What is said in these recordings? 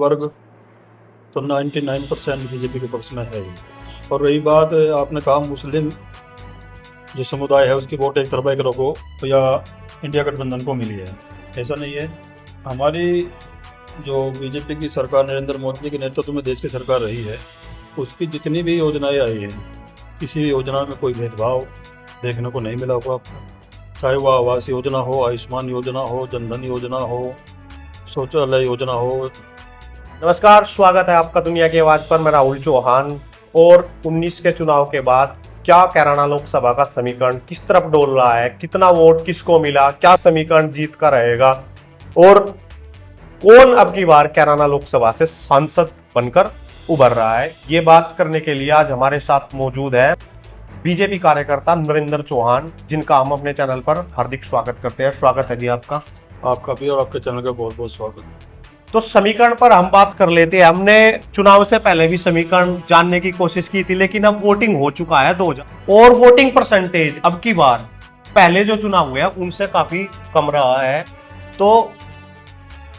वर्ग तो 99% बीजेपी के पक्ष में है ही। और रही बात आपने कहा मुस्लिम जो समुदाय है उसकी वोट एक तरफा एक रखो या इंडिया गठबंधन को मिली है, ऐसा नहीं है। हमारी जो बीजेपी की सरकार नरेंद्र मोदी के नेतृत्व में देश की सरकार रही है, उसकी जितनी भी योजनाएं आई हैं, किसी भी योजना में कोई भेदभाव देखने को नहीं मिला होगा आपको। चाहे वो आवास योजना हो, आयुष्मान योजना हो, जनधन योजना हो, शौचालय योजना हो। नमस्कार, स्वागत है आपका दुनिया की आवाज पर। मैं राहुल चौहान। और 19 के चुनाव के बाद क्या कैराना लोकसभा का समीकरण किस तरफ डोल रहा है, कितना वोट किसको मिला, क्या समीकरण जीत का रहेगा और कौन अब की बार कैराना लोकसभा से सांसद बनकर उभर रहा है, ये बात करने के लिए आज हमारे साथ मौजूद है बीजेपी कार्यकर्ता नरेंद्र चौहान, जिनका हम अपने चैनल पर हार्दिक स्वागत करते हैं। स्वागत है जी आपका। आपका भी और आपके चैनल का बहुत बहुत स्वागत। तो समीकरण पर हम बात कर लेते हैं। हमने चुनाव से पहले भी समीकरण जानने की कोशिश की थी, लेकिन अब वोटिंग हो चुका है 2000 और वोटिंग परसेंटेज अब की बार पहले जो चुनाव हुए हैं उनसे काफी कम रहा है। तो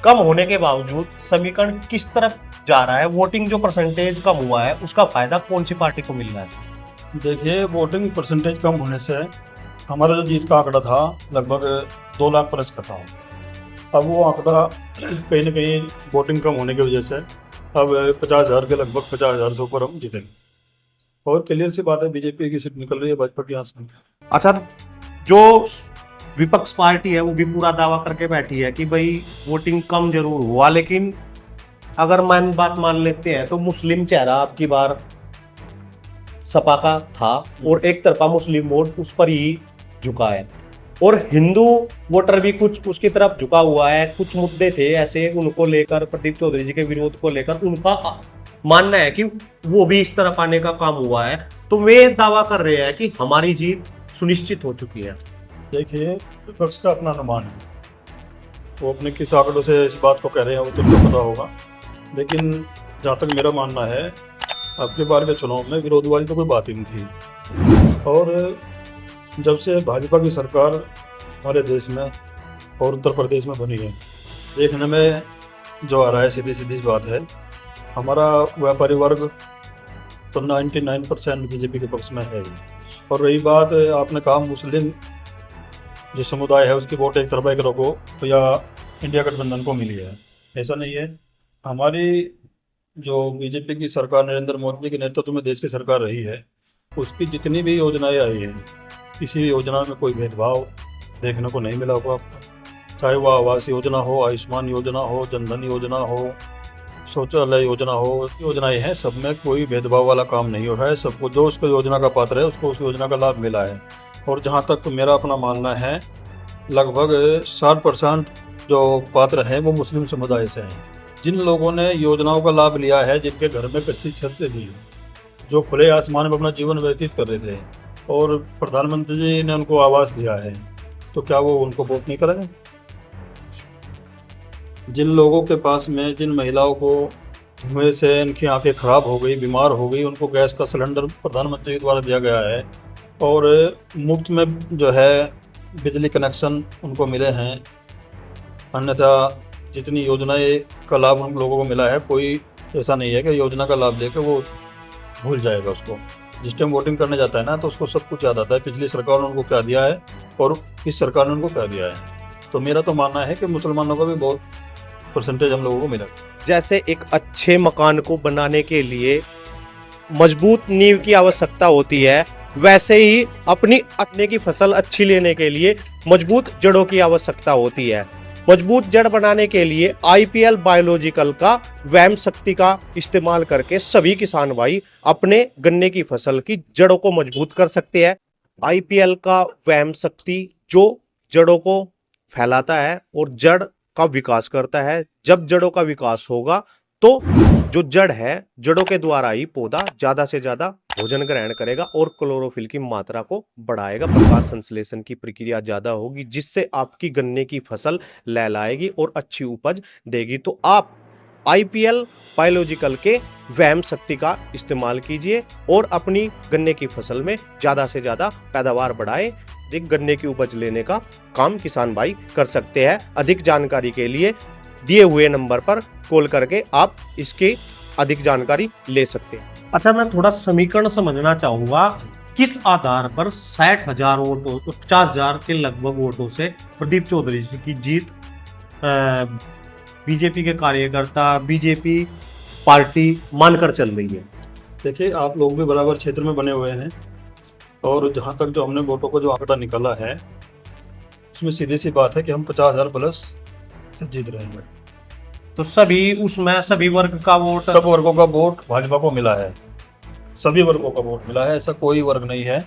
कम होने के बावजूद समीकरण किस तरफ जा रहा है, वोटिंग जो परसेंटेज कम हुआ है उसका फायदा कौन सी पार्टी को मिल रहा है? देखिए, वोटिंग परसेंटेज कम होने से हमारा जो जीत का आंकड़ा था लगभग 2 लाख प्लस का था। अब वो आंकड़ा कहीं ना कहीं वोटिंग कम होने की वजह से अब 50,000 के लगभग 50,000 से ऊपर हम जीतेंगे। और क्लियर सी बात है, बीजेपी की सीट निकल रही है भाजपा के यहाँ से। अच्छा, जो विपक्ष पार्टी है वो भी पूरा दावा करके बैठी है कि भाई वोटिंग कम जरूर हुआ, लेकिन अगर बात मान लेते हैं तो मुस्लिम चेहरा आपकी बार सपा का था और एक तरफा मुस्लिम वोट उस पर ही झुका है और हिंदू वोटर भी कुछ उसकी तरफ झुका हुआ है। कुछ मुद्दे थे ऐसे उनको लेकर, प्रदीप चौधरी जी के विरोध को लेकर उनका मानना है कि वो भी इस तरफ आने का काम हुआ है। तो वे दावा कर रहे हैं कि हमारी जीत सुनिश्चित हो चुकी है। देखिए, विपक्ष का अपना अनुमान है, वो अपने किस आंकड़ों से इस बात को कह रहे हैं वो तो पता होगा। लेकिन जहाँ तक मेरा मानना है, अब के बार के चुनाव में विरोध वाली तो कोई बात ही नहीं थी। और जब से भाजपा की सरकार हमारे देश में और उत्तर प्रदेश में बनी है, देखने में जो आ रहा है, सीधी सीधी बात है, हमारा व्यापारी वर्ग तो 99% बीजेपी के पक्ष में है ही। और रही बात आपने कहा मुस्लिम जो समुदाय है उसकी वोट एक तरफा एक रखो या इंडिया गठबंधन को मिली है, ऐसा नहीं है। हमारी जो बीजेपी की सरकार नरेंद्र मोदी के नेतृत्व में देश की सरकार रही है, उसकी जितनी भी योजनाएं आई हैं, किसी भी योजना में कोई भेदभाव देखने को नहीं मिला होगा आपको। चाहे वो आवास योजना हो, आयुष्मान योजना हो, जनधन योजना हो, शौचालय योजना हो, योजनाएं हैं, सब में कोई भेदभाव वाला काम नहीं हो रहा है। सबको जो उसको योजना का पात्र है उसको उस योजना का लाभ मिला है। और जहाँ तक मेरा अपना मानना है, लगभग 60% जो पात्र हैं वो मुस्लिम समुदाय से हैं। जिन लोगों ने योजनाओं का लाभ लिया है, जिनके घर में कच्ची छत थी, जो खुले आसमान में अपना जीवन व्यतीत कर रहे थे और प्रधानमंत्री जी ने उनको आवास दिया है, तो क्या वो उनको वोट नहीं करेंगे? जिन लोगों के पास में, जिन महिलाओं को धुएं से इनकी आंखें खराब हो गई, बीमार हो गई, उनको गैस का सिलेंडर प्रधानमंत्री द्वारा दिया गया है और मुफ्त में जो है बिजली कनेक्शन उनको मिले हैं। अन्यथा जितनी योजनाएं का लाभ उन लोगों को मिला है, कोई ऐसा नहीं है कि योजना का लाभ लेकर वो भूल जाएगा उसको। जिस टाइम वोटिंग करने जाता है ना, तो उसको सब कुछ याद आता है, पिछली सरकार ने उनको क्या दिया है और इस सरकार ने उनको क्या दिया है। तो मेरा तो मानना है कि मुसलमानों का भी बहुत परसेंटेज हम लोगों को मिला। जैसे एक अच्छे मकान को बनाने के लिए मजबूत नींव की आवश्यकता होती है, वैसे ही अपने की फसल अच्छी लेने के लिए मजबूत जड़ों की आवश्यकता होती है। मजबूत जड़ बनाने के लिए आईपीएल बायोलॉजिकल का वैम शक्ति का इस्तेमाल करके सभी किसान भाई अपने गन्ने की फसल की जड़ों को मजबूत कर सकते हैं। आईपीएल का वैम शक्ति जो जड़ों को फैलाता है और जड़ का विकास करता है। जब जड़ों का विकास होगा तो जो जड़ है, जड़ों के द्वारा ही पौधा ज्यादा से ज्यादा भोजन ग्रहण करेगा और क्लोरोफिल की मात्रा को बढ़ाएगा। प्रकाश संश्लेषण की प्रक्रिया ज्यादा होगी, जिससे आपकी गन्ने की फसल लहलाएगी और अच्छी उपज देगी। तो आप आईपीएल बायोलॉजिकल के वैम शक्ति का इस्तेमाल कीजिए और अपनी गन्ने की फसल में ज्यादा से ज्यादा पैदावार बढ़ाएं। अधिक गन्ने की उपज लेने का काम किसान भाई कर सकते हैं। अधिक जानकारी के लिए दिए हुए नंबर पर कॉल करके आप इसकी अधिक जानकारी ले सकते हैं। अच्छा, मैं थोड़ा समीकरण समझना चाहूंगा, किस आधार पर 60,000 वोटों 50,000 के लगभग वोटों से प्रदीप चौधरी जी की जीत बीजेपी के कार्यकर्ता, बीजेपी पार्टी मानकर चल रही है? देखिए, आप लोग भी बराबर क्षेत्र में बने हुए हैं और जहाँ तक जो हमने वोटों को जो आंकड़ा निकाला है उसमें सीधी सी बात है कि हम 50,000 प्लस से जीत रहे हैं। तो सभी वर्ग का वोट, सब वर्गों का वोट भाजपा को मिला है, सभी वर्गों का वोट मिला है, ऐसा कोई वर्ग नहीं है।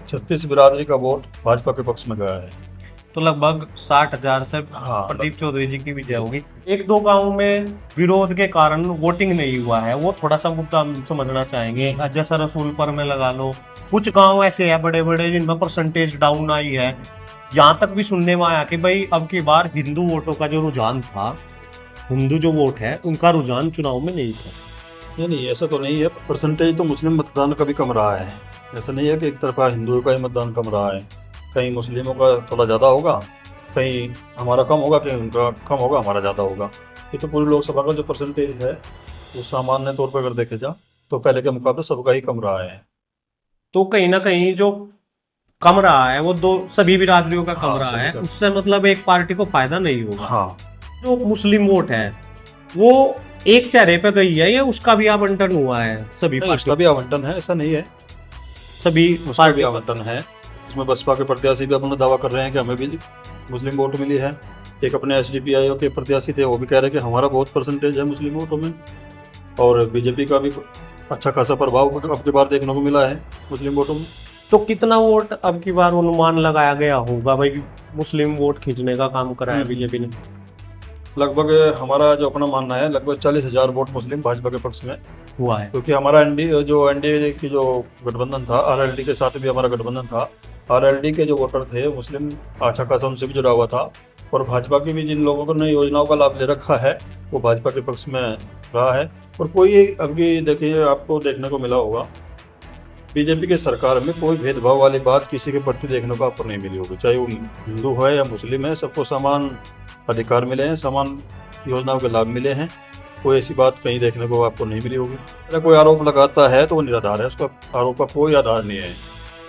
36 बिरादरी का वोट भाजपा के पक्ष में गया है। तो लगभग 60,000 से प्रदीप चौधरी जी की विजय होगी। एक दो गांव में विरोध के कारण वोटिंग नहीं हुआ है, वो थोड़ा सा मुद्दा हम समझना चाहेंगे। जैसा रसूलपुर में लगा लो, कुछ गांव ऐसे हैं बड़े बड़े जिनमें परसेंटेज डाउन आई है। यहाँ तक भी सुनने में आया कि भाई अब की बार हिंदू वोटों का जो रुझान था, हिंदू जो वोट है उनका रुझान चुनाव में नहीं था। नहीं, ऐसा तो नहीं है। परसेंटेज तो मुस्लिम मतदान का भी कम रहा है। ऐसा नहीं है कि एक तरफा हिंदुओं का ही मतदान कम रहा है। कहीं मुस्लिमों का थोड़ा ज़्यादा होगा, कहीं हमारा कम होगा, कहीं उनका कम होगा, हमारा ज़्यादा होगा। ये तो पूरी लोकसभा का जो परसेंटेज है वो सामान्य तौर पर अगर देखे जा तो पहले के मुकाबले सबका ही कम रहा है। तो कहीं ना कहीं जो कम रहा है वो सभी बिरादरियों का कम रहा है, उससे मतलब एक पार्टी को फायदा नहीं होगा। हाँ, जो मुस्लिम वोट है वो एक चेहरे पे गई है या उसका भी आवंटन हुआ है? उसका भी आवंटन है, ऐसा नहीं है, सभी उसका भी आवंटन है। उसमें बसपा के प्रत्याशी भी अपना दावा कर रहे हैं कि हमें भी मुस्लिम वोट मिली है। एक अपने SDPI के प्रत्याशी थे, वो भी कह रहे हैं कि हमारा बहुत परसेंटेज है मुस्लिम वोटों में। और बीजेपी का भी अच्छा खासा प्रभाव अब की बार देखने को मिला है मुस्लिम वोटों में। तो कितना वोट अब की बार अनुमान लगाया गया होगा भाई मुस्लिम वोट खींचने का काम करा है बीजेपी ने? लगभग हमारा जो अपना मानना है लगभग 40,000 वोट मुस्लिम भाजपा के पक्ष में हुआ है, क्योंकि हमारा एनडीए की जो गठबंधन था, RLD के साथ भी हमारा गठबंधन था। RLD के जो वोटर थे मुस्लिम अच्छा खासा उनसे भी जुड़ा हुआ था। और भाजपा की भी जिन लोगों ने योजनाओं का लाभ ले रखा है वो भाजपा के पक्ष में रहा है। और कोई अभी देखिए, आपको देखने को मिला होगा बीजेपी की सरकार में कोई भेदभाव वाली बात किसी के प्रति देखने को आपको नहीं मिली होगी। चाहे वो हिंदू है या मुस्लिम है, सबको समान अधिकार मिले हैं, समान योजनाओं के लाभ मिले हैं। कोई ऐसी बात कहीं देखने को आपको नहीं मिली होगी। अगर कोई आरोप लगाता है तो वो निराधार है, उसका आरोप का कोई आधार नहीं है।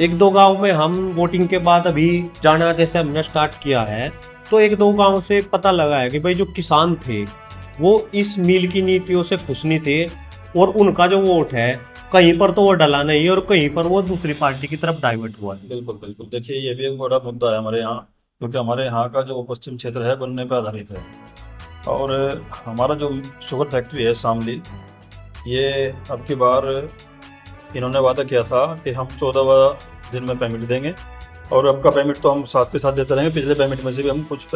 एक दो गांव में हम वोटिंग के बाद अभी जाना जैसे हमने स्टार्ट किया है, तो एक दो गांव से पता लगा है कि भाई जो किसान थे वो इस मिल की नीतियों से खुश नहीं थे और उनका जो वोट है कहीं पर तो वो डला नहीं और कहीं पर वो दूसरी पार्टी की तरफ डाइवर्ट हुआ है। बिल्कुल बिल्कुल, देखिए ये भी एक बड़ा मुद्दा है हमारे यहाँ, क्योंकि हमारे यहाँ का जो पश्चिम क्षेत्र है गन्ने पर आधारित है। और हमारा जो शुगर फैक्ट्री है शामली, ये अब की बार इन्होंने वादा किया था कि हम 14 दिन में पेमेंट देंगे। और अब का पेमेंट तो हम साथ के साथ देते रहेंगे। पिछले पेमेंट में से भी हम कुछ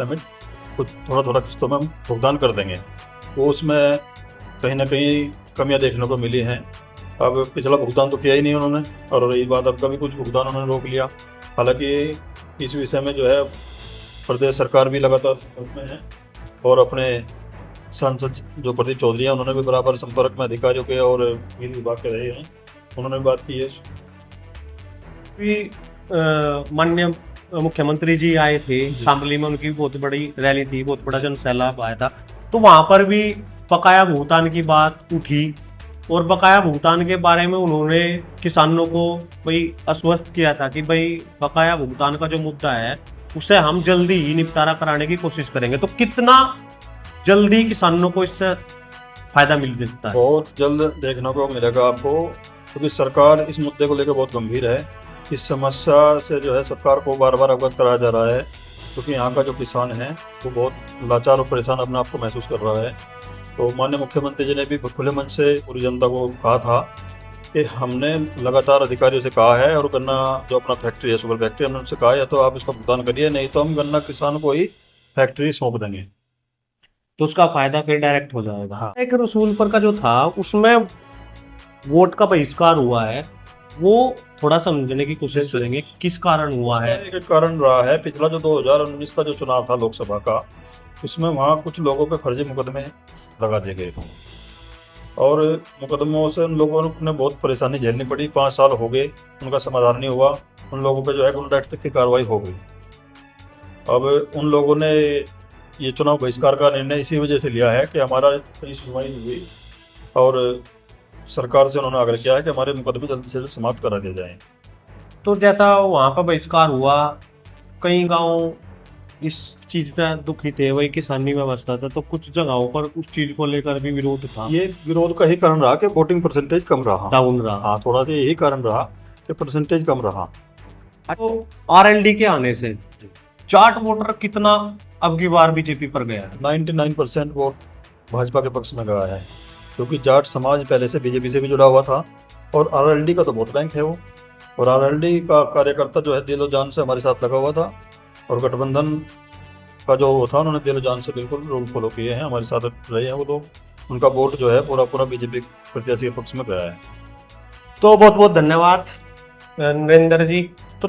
थोड़ा किस्तों में हम भुगतान कर देंगे। वो उसमें कहीं ना कहीं कमियां देखने को मिली हैं। अब पिछला भुगतान तो किया ही नहीं उन्होंने, और रही बात अब का भी कुछ भुगतान उन्होंने रोक लिया। हालांकि इस विषय में जो है प्रदेश सरकार भी लगातार संपर्क में है और अपने सांसद जो प्रदीप चौधरी हैं उन्होंने भी बराबर संपर्क में अधिकारियों के और मिल विभाग के रहे हैं, उन्होंने भी बात की है। माननीय मुख्यमंत्री जी आए थे शामली में, उनकी बहुत बड़ी रैली थी, बहुत बड़ा जन सैलाब आया था, तो वहां पर भी बकाया भुगतान की बात उठी और बकाया भुगतान के बारे में उन्होंने किसानों को भाई आश्वस्त किया था कि भाई बकाया भुगतान का जो मुद्दा है उसे हम जल्दी ही निपटारा कराने की कोशिश करेंगे। तो कितना जल्दी किसानों को इससे फायदा मिल सकता है? बहुत जल्द देखने को मिलेगा आपको, क्योंकि सरकार इस मुद्दे को लेकर बहुत गंभीर है। इस समस्या से जो है सरकार को बार बार अवगत कराया जा रहा है, क्योंकि यहाँ का जो किसान है वो बहुत लाचार और परेशान अपने आप को महसूस कर रहा है। तो माननीय मुख्यमंत्री जी ने भी खुले मन से पूरी जनता को कहा था कि हमने लगातार अधिकारियों से कहा है, और गन्ना जो अपना फैक्ट्री है शुगर फैक्ट्री, हमने उनसे कहा है या तो आप इसका भुगतान करिए, नहीं तो हम गन्ना किसान को ही फैक्ट्री सौंप देंगे, तो उसका फायदा फिर डायरेक्ट हो जाएगा। हाँ। एक रसूलपुर का जो था उसमें वोट का बहिष्कार हुआ है, वो थोड़ा समझने की कोशिश करेंगे किस कारण हुआ है? एक कारण रहा है पिछला जो 2019 का जो चुनाव था लोकसभा का, उसमें वहाँ कुछ लोगों पे फर्जी मुकदमे लगा दिए गए और मुकदमों से उन लोगों ने बहुत परेशानी झेलनी पड़ी। 5 साल हो गए, उनका समाधान नहीं हुआ। उन लोगों पे जो है गुंडा तक की कार्रवाई हो गई। अब उन लोगों ने ये चुनाव बहिष्कार का निर्णय इसी वजह से लिया है कि हमारा कहीं सुनवाई नहीं हुई और सरकार से उन्होंने आग्रह किया है कि हमारे मुकदमे जल्द से जल्द समाप्त करा दिए जाएं। तो जैसा वहाँ का बहिष्कार हुआ, कई गांव इस चीज का दुखी थे, वही किसानी व्यवस्था था, तो कुछ जगहों पर उस चीज को लेकर भी विरोध था। ये विरोध का ही कारण रहा कि वोटिंग परसेंटेज कम रहा, डाउन रहा। हाँ, थोड़ा सा यही कारण रहा कि परसेंटेज कम रहा। तो आरएलडी के आने से जाट वोटर कितना अब की बार बीजेपी पर गया है? 99% वोट भाजपा के पक्ष में गया है, क्योंकि जाट समाज पहले से बीजेपी से भी जुड़ा हुआ था और आरएलडी का तो वोट बैंक है वो, और आरएलडी का कार्यकर्ता जो है दिलो जान से हमारे साथ लगा हुआ था, और गठबंधन का जो वो था उन्होंने दिलो जान से बिल्कुल रूल फॉलो किए हैं, हमारे साथ रहे हैं वो लोग। उनका वोट जो है पूरा बीजेपी प्रत्याशी के पक्ष में गया है। तो बहुत बहुत धन्यवाद नरेंद्र जी। तो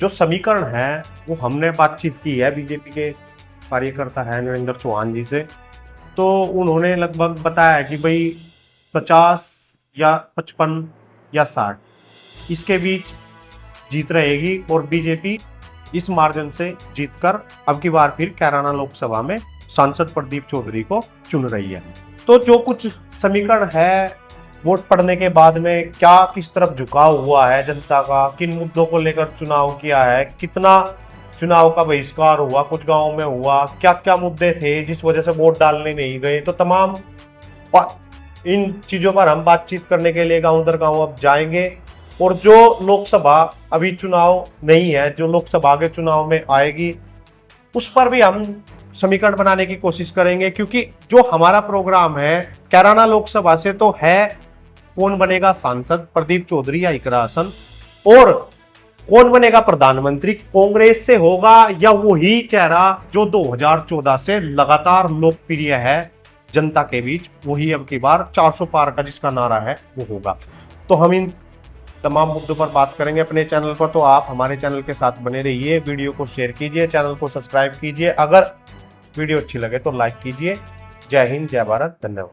जो समीकरण है वो हमने बातचीत की है बीजेपी के कार्यकर्ता है नरेंद्र चौहान जी से, तो उन्होंने लगभग बताया है कि भाई 50 या 55 या 60 इसके बीच जीत रहेगी और बीजेपी इस मार्जिन से जीतकर अब की बार फिर कैराना लोकसभा में सांसद प्रदीप चौधरी को चुन रही है। तो जो कुछ समीकरण है, वोट पड़ने के बाद में क्या किस तरफ झुकाव हुआ है जनता का, किन मुद्दों को लेकर चुनाव किया है, कितना चुनाव का बहिष्कार हुआ, कुछ गांवों में हुआ, क्या क्या मुद्दे थे जिस वजह से वोट डालने नहीं गए, तो तमाम इन चीजों पर हम बातचीत करने के लिए गांव दर गांव अब जाएंगे। और जो लोकसभा अभी चुनाव नहीं है, जो लोकसभा के चुनाव में आएगी, उस पर भी हम समीकरण बनाने की कोशिश करेंगे, क्योंकि जो हमारा प्रोग्राम है कैराना लोकसभा से तो है कौन बनेगा सांसद, प्रदीप चौधरी या इकरा हसन, और कौन बनेगा प्रधानमंत्री, कांग्रेस से होगा या वही चेहरा जो 2014 से लगातार लोकप्रिय है जनता के बीच, वही अब की बार 400 पार का जिसका नारा है वो होगा। तो हम इन तमाम मुद्दों पर बात करेंगे अपने चैनल पर, तो आप हमारे चैनल के साथ बने रहिए, वीडियो को शेयर कीजिए, चैनल को सब्सक्राइब कीजिए, अगर वीडियो अच्छी लगे तो लाइक कीजिए। जय हिंद, जय भारत, धन्यवाद।